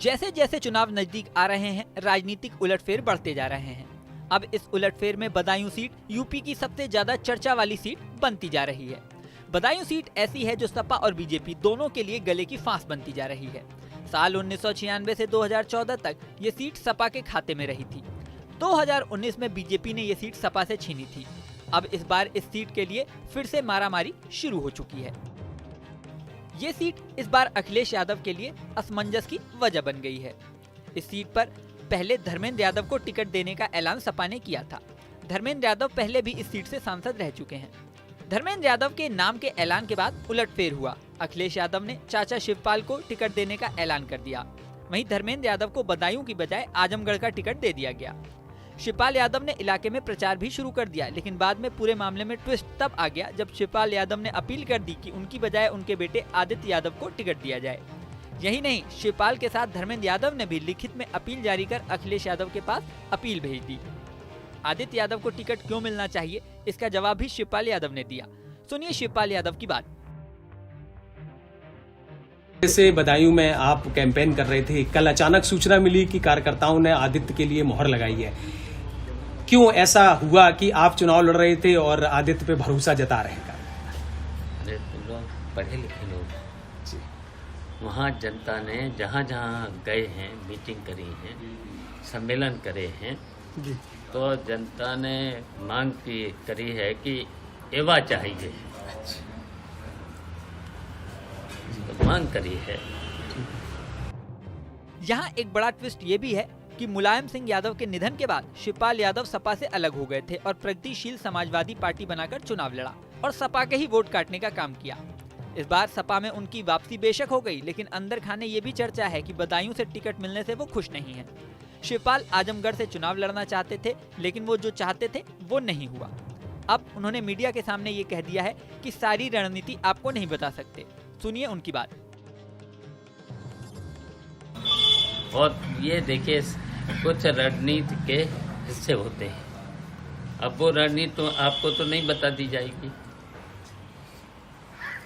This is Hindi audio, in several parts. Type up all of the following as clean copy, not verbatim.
जैसे जैसे चुनाव नजदीक आ रहे हैं, राजनीतिक उलटफेर बढ़ते जा रहे हैं। अब इस उलटफेर में बदायूं सीट यूपी की सबसे ज्यादा चर्चा वाली सीट बनती जा रही है। बदायूं सीट ऐसी है जो सपा और बीजेपी दोनों के लिए गले की फांस बनती जा रही है। साल 1996 से 2014 तक ये सीट सपा के खाते में रही थी। 2019 में बीजेपी ने ये सीट सपा से छीनी थी। अब इस बार इस सीट के लिए फिर से मारामारी शुरू हो चुकी है। ये सीट इस बार अखिलेश यादव के लिए असमंजस की वजह बन गई है। इस सीट पर पहले धर्मेंद्र यादव को टिकट देने का ऐलान सपा ने किया था। धर्मेंद्र यादव पहले भी इस सीट से सांसद रह चुके हैं। धर्मेंद्र यादव के नाम के ऐलान के बाद उलटफेर हुआ। अखिलेश यादव ने चाचा शिवपाल को टिकट देने का ऐलान कर दिया। वहीं धर्मेंद्र यादव को बदायूं की बजाय आजमगढ़ का टिकट दे दिया गया। शिवपाल यादव ने इलाके में प्रचार भी शुरू कर दिया, लेकिन बाद में पूरे मामले में ट्विस्ट तब आ गया जब शिवपाल यादव ने अपील कर दी कि उनकी बजाय उनके बेटे आदित्य यादव को टिकट दिया जाए। यही नहीं, शिवपाल के साथ धर्मेंद्र यादव ने भी लिखित में अपील जारी कर अखिलेश यादव के पास अपील भेज दी। आदित्य यादव को टिकट क्यों मिलना चाहिए, इसका जवाब भी शिवपाल यादव ने दिया। सुनिए शिवपाल यादव की बात। जैसे बदायूं में आप कैंपेन कर रहे थे, कल अचानक सूचना मिली कि कार्यकर्ताओं ने आदित्य के लिए मोहर लगाई है। क्यों ऐसा हुआ कि आप चुनाव लड़ रहे थे और आदित्य पे भरोसा जता रहे हैं? अरे तुम लोग पढ़े लिखे लोग, वहाँ जनता ने जहाँ जहाँ गए हैं, मीटिंग करी है, सम्मेलन करे हैं, तो जनता ने मांग करी है कि एवा चाहिए, तो मांग करी है। यहाँ एक बड़ा ट्विस्ट ये भी है कि मुलायम सिंह यादव के निधन के बाद शिवपाल यादव सपा से अलग हो गए थे और प्रगतिशील समाजवादी पार्टी बनाकर चुनाव लड़ा और सपा के ही वोट काटने का काम किया। इस बार सपा में उनकी वापसी बेशक हो गई, लेकिन अंदर खाने ये भी चर्चा है कि बदायूं से टिकट मिलने से वो खुश नहीं है। शिवपाल आजमगढ़ से चुनाव लड़ना चाहते थे, लेकिन वो जो चाहते थे वो नहीं हुआ। अब उन्होंने मीडिया के सामने ये कह दिया है कि सारी रणनीति आपको नहीं बता सकते। सुनिए उनकी बात। और ये देखिए, कुछ रणनीति के हिस्से होते हैं। अब वो रणनीति तो आपको तो नहीं बता दी जाएगी।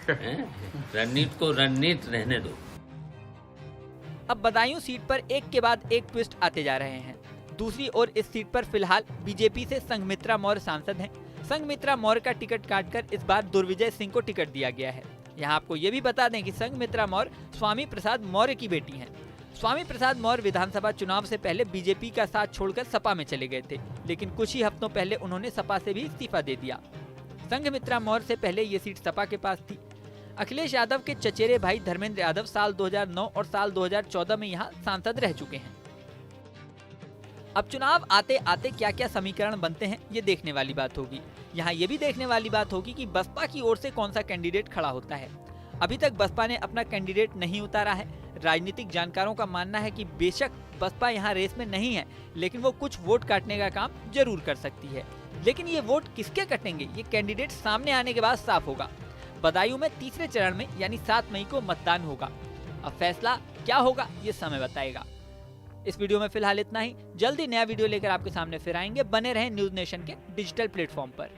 रणनीति को रणनीति रहने दो। अब बदायूं सीट पर एक के बाद एक ट्विस्ट आते जा रहे हैं। दूसरी ओर इस सीट पर फिलहाल बीजेपी से संघमित्रा मौर्य सांसद हैं। संघमित्रा मौर्य का टिकट काटकर इस बार दुर्विजय सिंह को टिकट दिया गया है। यहाँ आपको ये भी बता दें कि संघमित्रा मौर्य स्वामी प्रसाद मौर्य की बेटी हैं। स्वामी प्रसाद मौर्य विधानसभा चुनाव से पहले बीजेपी का साथ छोड़कर सपा में चले गए थे, लेकिन कुछ ही हफ्तों पहले उन्होंने सपा से भी इस्तीफा दे दिया। संघमित्रा मौर्य से पहले ये सीट सपा के पास थी। अखिलेश यादव के चचेरे भाई धर्मेंद्र यादव साल 2009 और साल 2014 में यहाँ सांसद रह चुके हैं। अब चुनाव आते आते क्या क्या समीकरण बनते हैं, ये देखने वाली बात होगी। यहाँ ये भी देखने वाली बात होगी कि बसपा की ओर से कौन सा कैंडिडेट खड़ा होता है। अभी तक बसपा ने अपना कैंडिडेट नहीं उतारा है। राजनीतिक जानकारों का मानना है कि बेशक बसपा यहाँ रेस में नहीं है, लेकिन वो कुछ वोट काटने का काम जरूर कर सकती है। लेकिन ये वोट किसके कटेंगे, ये कैंडिडेट सामने आने के बाद साफ होगा। बदायूं में तीसरे चरण में यानी 7 मई को मतदान होगा। अब फैसला क्या होगा ये समय बताएगा। इस वीडियो में फिलहाल इतना ही। जल्दी नया वीडियो लेकर आपके सामने फिर आएंगे। बने रहें न्यूज नेशन के डिजिटल प्लेटफॉर्म पर।